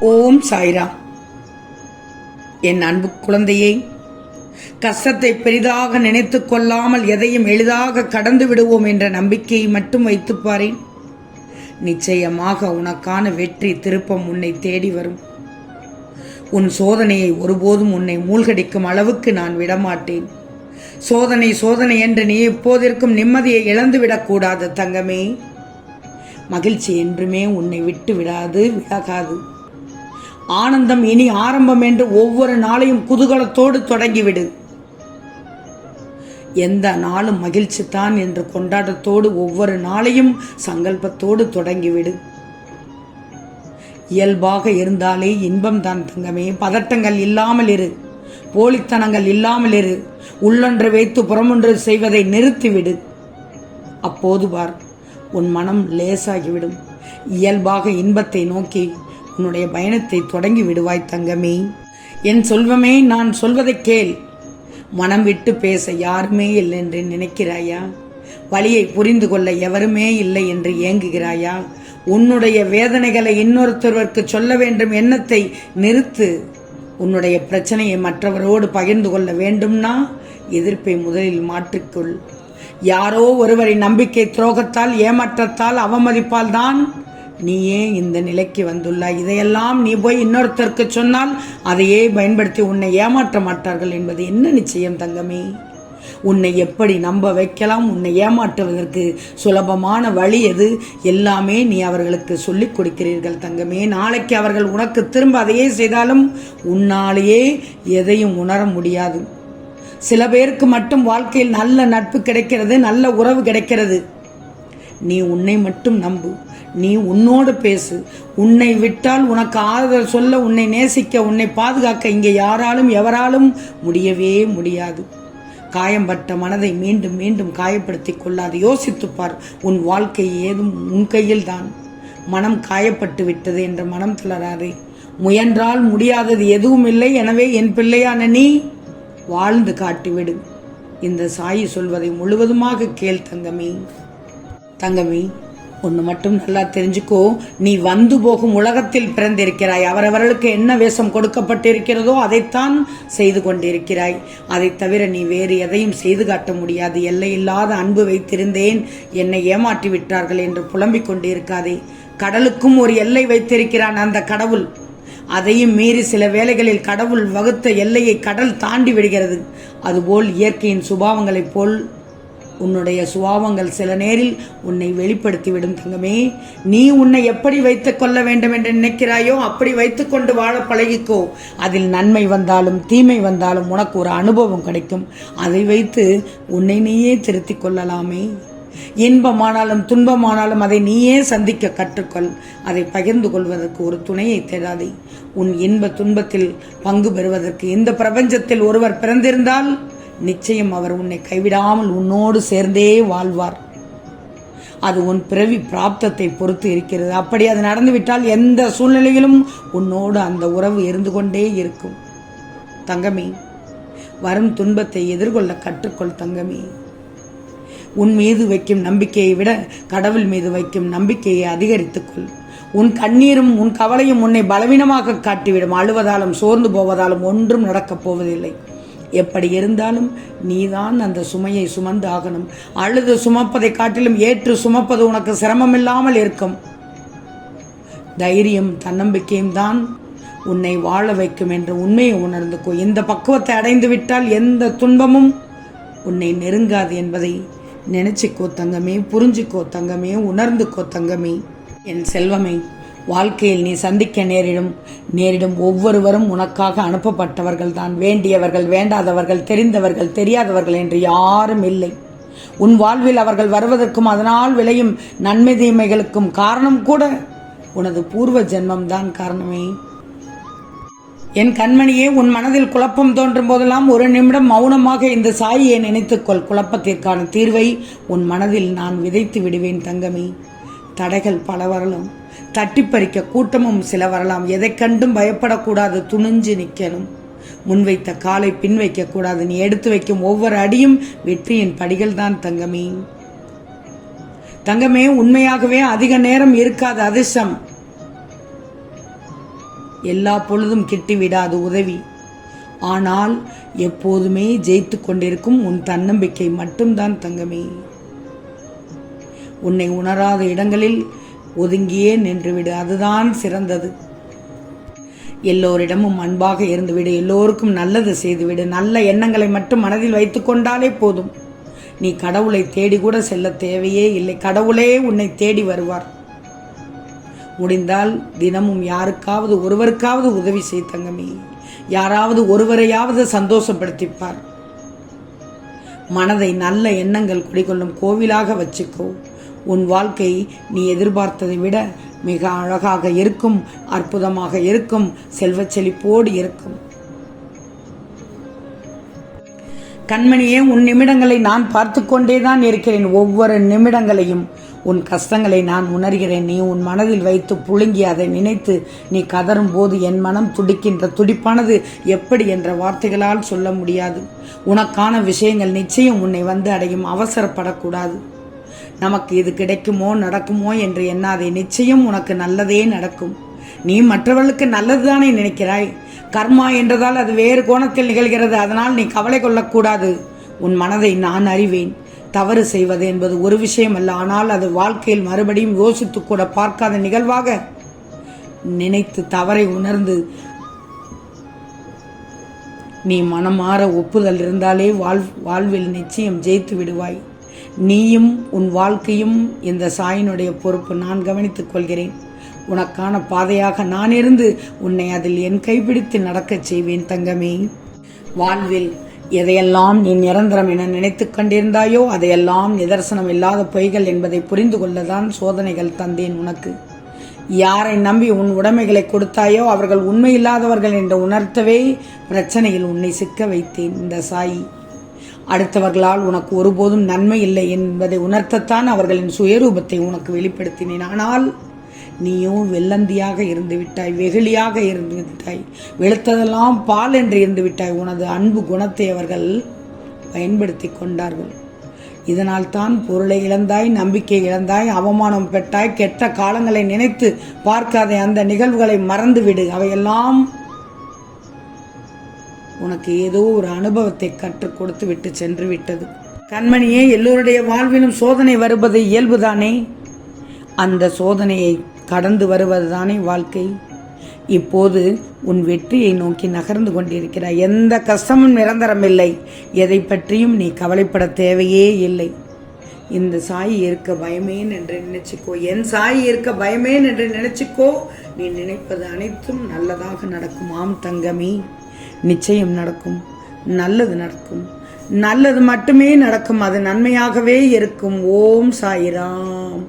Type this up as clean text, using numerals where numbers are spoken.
ஓம் சாய்ராம். என் அன்பு குழந்தையே, கஷ்டத்தை பெரிதாக நினைத்து கொள்ளாமல் எதையும் எளிதாக கடந்து விடுவோம் என்ற நம்பிக்கையை மட்டும் வைத்துப்பாரேன். நிச்சயமாக உனக்கான வெற்றி திருப்பம் உன்னை தேடி வரும். உன் சோதனையை ஒருபோதும் உன்னை மூழ்கடிக்கும் அளவுக்கு நான் விடமாட்டேன். சோதனை சோதனை என்று நீ எப்போதிற்கும் நிம்மதியை இழந்துவிடக்கூடாது தங்கமே. மகிழ்ச்சி என்றுமே உன்னை விட்டு விடாது, விலகாது. ஆனந்தம் இனி ஆரம்பம் என்று ஒவ்வொரு நாளையும் குதூகலத்தோடு தொடங்கிவிடு. எந்த நாளும் மகிழ்ச்சி தான் என்று கொண்டாட்டத்தோடு ஒவ்வொரு நாளையும் சங்கல்பத்தோடு தொடங்கிவிடு. இயல்பாக இருந்தாலே இன்பம் தான் தங்கமே. பதட்டங்கள் இல்லாமல் இரு, போலித்தனங்கள் இல்லாமல் இரு. உள்ளொன்று வைத்து புறமொன்று செய்வதை நிறுத்திவிடு. அப்போது பார், உன் மனம் லேசாகிவிடும். இயல்பாக இன்பத்தை நோக்கி உன்னுடைய பயணத்தை தொடங்கி விடுவாய் தங்கமே. என் செல்வமே, நான் சொல்வதை கேள். மனம் விட்டு பேச யாருமே இல்லை என்று நினைக்கிறாயா? வலியை புரிந்து கொள்ள எவருமே இல்லை என்று ஏங்குகிறாயா? உன்னுடைய வேதனைகளை இன்னொருத்தருக்கு சொல்ல வேண்டும் எண்ணத்தை நிறுத்து. உன்னுடைய பிரச்சனையை மற்றவரோடு பகிர்ந்து கொள்ள வேண்டும்னா எதிர்ப்பை முதலில் மாற்றிக்கொள். யாரோ ஒருவரின் நம்பிக்கை துரோகத்தால், ஏமாற்றத்தால், அவமதிப்பால் தான் நீயே இந்த நிலைக்கு வந்துள்ளாய். இதையெல்லாம் நீ போய் இன்னொருத்தருக்கு சொன்னால் அதையே பயன்படுத்தி உன்னை ஏமாற்ற மாட்டார்கள் என்பது என்ன நிச்சயம் தங்கமே? உன்னை எப்படி நம்ப வைக்கலாம்? உன்னை ஏமாற்றுவதற்கு சுலபமான வழி எது? எல்லாமே நீ அவர்களுக்கு சொல்லிக் கொடுக்கிறீர்கள் தங்கமே. நாளைக்கு அவர்கள் உனக்கு திரும்ப அதையே செய்தாலும் உன்னாலேயே எதையும் உணர முடியாது. சில பேருக்கு மட்டும் வாழ்க்கையில் நல்ல நட்பு கிடைக்கிறது, நல்ல உறவு கிடைக்கிறது. நீ உன்னை மட்டும் நம்பு. நீ உன்னோடு பேசு. உன்னை விட்டால் உனக்கு ஆறுதல் சொல்ல, உன்னை நேசிக்க, உன்னை பாதுகாக்க இங்கே யாராலும் எவராலும் முடியவே முடியாது. காயம்பட்ட மனதை மீண்டும் மீண்டும் காயப்படுத்தி கொள்ளாது. யோசித்துப்பார். உன் வாழ்க்கை ஏதும் உன் கையில் தான். மனம் காயப்பட்டு விட்டது என்ற மனம் தளராதே. முயன்றால் முடியாதது எதுவும் இல்லை. எனவே என் பிள்ளையான நீ வாழ்ந்து காட்டிவிடு. இந்த சாயி சொல்வதை முழுவதுமாக கேள் தங்கமே. தங்கமே, ஒன்று மட்டும் நல்லா தெரிஞ்சுக்கோ. நீ வந்து போகும் உலகத்தில் பிறந்திருக்கிறாய். அவரவர்களுக்கு என்ன வேஷம் கொடுக்கப்பட்டிருக்கிறதோ அதைத்தான் செய்து கொண்டிருக்கிறாய். அதை தவிர நீ வேறு எதையும் செய்து காட்ட முடியாது. எல்லையில்லாத அன்பு வைத்திருந்தேன், என்னை ஏமாற்றி விட்டார்கள் என்று புலம்பிக் கொண்டிருக்காதே. கடலுக்கும் ஒரு எல்லை வைத்திருக்கிறான் அந்த கடவுள். அதையும் மீறி சில வேளைகளில் கடவுள் வகுத்த எல்லையை கடல் தாண்டி விடுகிறது. அதுபோல் இயற்கையின் சுபாவங்களைப் போல் உன்னுடைய சுபாவங்கள் சில நேரில் உன்னை வெளிப்படுத்திவிடும் தங்கமே. நீ உன்னை எப்படி வைத்துக் கொள்ள வேண்டும் என்று நினைக்கிறாயோ அப்படி வைத்துக்கொண்டு வாழ பழகிக்கோ. அதில் நன்மை வந்தாலும் தீமை வந்தாலும் உனக்கு ஒரு அனுபவம் கிடைக்கும். அதை வைத்து உன்னை நீயே திருத்திக் கொள்ளலாமே. இன்பமானாலும் துன்பமானாலும் அதை நீயே சந்திக்க கற்றுக்கொள். அதை பகிர்ந்து கொள்வதற்கு ஒரு துணையை தேடாதே. உன் இன்ப துன்பத்தில் பங்கு பெறுவதற்கு இந்த பிரபஞ்சத்தில் ஒருவர் பிறந்திருந்தால் நிச்சயம் அவர் உன்னை கைவிடாமல் உன்னோடு சேர்ந்தே வாழ்வார். அது உன் பிறவி பிராப்தத்தை பொறுத்து இருக்கிறது. அப்படி அது நடந்துவிட்டால் எந்த சூழ்நிலையிலும் உன்னோடு அந்த உறவு இருந்து கொண்டே இருக்கும் தங்கமே. வரும் துன்பத்தை எதிர்கொள்ள கற்றுக்கொள் தங்கமே. உன் மீது வைக்கும் நம்பிக்கையை விட கடவுள் மீது வைக்கும் நம்பிக்கையை அதிகரித்துக்கொள். உன் கண்ணீரும் உன் கவலையும் உன்னை பலவீனமாக காட்டிவிடும். அழுவதாலும் சோர்ந்து போவதாலும் ஒன்றும் நடக்கப் போவதில்லை. எப்படி இருந்தாலும் நீதான் அந்த சுமையை சுமந்து ஆகணும். அழுது சுமப்பதை காட்டிலும் ஏற்று சுமப்பது உனக்கு சிரமமில்லாமல் இருக்கும். தைரியம் தன்னம்பிக்கையும் தான் உன்னை வாழ வைக்கும் என்ற உண்மையை உணர்ந்துக்கோ. இந்த பக்குவத்தை அடைந்து விட்டால் எந்த துன்பமும் உன்னை நெருங்காது என்பதை நினைச்சிக்கோ தங்கமே. புரிஞ்சுக்கோ தங்கமே. உணர்ந்துக்கோ தங்கமே. என் செல்வமே, வாழ்க்கையில் நீ சந்திக்க நேரிடும் ஒவ்வொருவரும் உனக்காக அனுப்பப்பட்டவர்கள் தான். வேண்டியவர்கள், வேண்டாதவர்கள், தெரிந்தவர்கள், தெரியாதவர்கள் என்று யாரும் இல்லை. உன் வாழ்வில் அவர்கள் வருவதற்கும் அதனால் விளையும் நன்மை தீமைகளுக்கும் காரணம் கூட உனது பூர்வ ஜென்மம்தான் காரணமே. என் கண்மணியே, உன் மனதில் குழப்பம் தோன்றும் போதெல்லாம் ஒரு நிமிடம் மௌனமாக இந்த சாயியை நினைத்துக்கொள். குழப்பத்திற்கான தீர்வை உன் மனதில் நான் விதைத்து விடுவேன் தங்கமே. தடைகள் பல வரலாம், தட்டிப்பறிக்க கூட்டமும் சில வரலாம். எதை கண்டும் பயப்படக்கூடாது. துணிஞ்சு நிற்கணும். முன்வைத்த காலை பின் வைக்கக்கூடாது. நீ எடுத்து வைக்கும் ஒவ்வொரு அடியும் வெற்றியின் படிகள் தான் தங்கமே. தங்கமே, உண்மையாகவே அதிக நேரம் இருக்காது அதிர்ஷ்டம். எல்லா பொழுதும் கிட்டிவிடாது உதவி. ஆனால் எப்போதுமே ஜெயித்து கொண்டிருக்கும் உன் தன்னம்பிக்கை மட்டும்தான் தங்கமே. உன்னை உணராத இடங்களில் ஒதுங்கியே நின்றுவிடு, அதுதான் சிறந்தது. எல்லோரிடமும் அன்பாக இருந்துவிடு, எல்லோருக்கும் நல்லது செய்துவிடு. நல்ல எண்ணங்களை மட்டும் மனதில் வைத்து கொண்டாலே போதும். நீ கடவுளை தேடி கூட செல்ல தேவையே இல்லை, கடவுளே உன்னை தேடி வருவார். முடிந்தால் தினமும் யாருக்காவது ஒருவருக்காவது உதவி செய் தங்கமே. யாராவது ஒருவரையாவது சந்தோஷப்படுத்திப்பார். மனதை நல்ல எண்ணங்கள் குடிகொள்ளும் கோவிலாக வச்சுக்கோ. உன் வாழ்க்கை நீ எதிர்பார்த்ததை விட மிக அழகாக இருக்கும், அற்புதமாக இருக்கும், செல்வச் செழிப்போடு இருக்கும். கண்மணியே, உன் நிமிடங்களை நான் பார்த்து கொண்டேதான் இருக்கிறேன். ஒவ்வொரு நிமிடங்களையும் உன் கஷ்டங்களை நான் உணர்கிறேன். நீ உன் மனதில் வைத்து புழுங்கி அதை நினைத்து நீ கதறும் போது என் மனம் துடிக்கின்ற துடிப்பானது எப்படி என்ற வார்த்தைகளால் சொல்ல முடியாது. உனக்கான விஷயங்கள் நிச்சயம் உன்னை வந்து அடையும். அவசரப்படக்கூடாது. நமக்கு இது கிடைக்குமோ நடக்குமோ என்று எண்ணாதே. நிச்சயம் உனக்கு நல்லதே நடக்கும். நீ மற்றவர்களுக்கு நல்லதுதானே நினைக்கிறாய். கர்மா என்றதால் அது வேறு கோணத்தில் நிகழ்கிறது. அதனால் நீ கவலை கொள்ளக்கூடாது. உன் மனதை நான் அறிவேன். தவறு செய்வது என்பது ஒரு விஷயம் அல்ல. ஆனால் அது வாழ்க்கையில் மறுபடியும் யோசித்து கூட பார்க்காத நிகழ்வாக நினைத்து தவறை உணர்ந்து நீ மனமாற ஒப்புதல் இருந்தாலே வாழ்வில் நிச்சயம் ஜெயித்து விடுவாய். நீயும் உன் வாழ்க்கையும் இந்த சாயினுடைய பொறுப்பு. நான் கவனித்துக் கொள்கிறேன். உனக்கான பாதையாக நான் இருந்து உன்னை அதில் என் கைப்பிடித்து நடக்கச் செய்வேன் தங்கமே. வாழ்வில் எதையெல்லாம் நீ நிரந்தரம் என நினைத்து கொண்டிருந்தாயோ அதையெல்லாம் நிதர்சனம் இல்லாத பொய்கள் என்பதை புரிந்து கொள்ளதான் சோதனைகள் தந்தேன் உனக்கு. யாரை நம்பி உன் உடைமைகளை கொடுத்தாயோ அவர்கள் உண்மையில்லாதவர்கள் என்று உணர்த்தவே பிரச்சனையில் உன்னை சிக்க வைத்தேன் இந்த சாயி. அடுத்தவர்களால் உனக்கு ஒருபோதும் நன்மை இல்லை என்பதை உணர்த்தத்தான் அவர்களின் சுயரூபத்தை உனக்கு வெளிப்படுத்தினேன். ஆனால் நீயோ வெள்ளந்தியாக இருந்து விட்டாய், வெகுளியாக இருந்து விட்டாய், வெளுத்ததெல்லாம் பால் என்று இருந்து விட்டாய். உனது அன்பு குணத்தை அவர்கள் பயன்படுத்தி கொண்டார்கள். இதனால் தான் பொருளை இழந்தாய், நம்பிக்கை இழந்தாய், அவமானம் பெற்றாய். கெட்ட காலங்களை நினைத்து பார்க்காத அந்த நிகழ்வுகளை மறந்துவிடு. அவையெல்லாம் உனக்கு ஏதோ ஒரு அனுபவத்தை கற்றுக் கொடுத்து விட்டு சென்று விட்டது. கண்மணியே, எல்லோருடைய வாழ்விலும் சோதனை வருவது இயல்புதானே. அந்த சோதனையை கடந்து வருவதுதானே வாழ்க்கை. இப்போது உன் வெற்றியை நோக்கி நகர்ந்து கொண்டிருக்கிறாய். எந்த கஷ்டமும் நிரந்தரமில்லை. எதை பற்றியும் நீ கவலைப்பட தேவையே இல்லை. இந்த சாயி இருக்க பயமேன் என்று நினைச்சுக்கோ. என் சாயி இருக்க பயமேன் என்று நினைச்சுக்கோ. நீ நினைப்பது அனைத்தும் நல்லதாக நடக்கும். ஆம் தங்கமே, நிச்சயம் நடக்கும். நல்லது நடக்கும். நல்லது மட்டுமே நடக்கும். அது நன்மையாகவே இருக்கும். ஓம் சாயிராம்.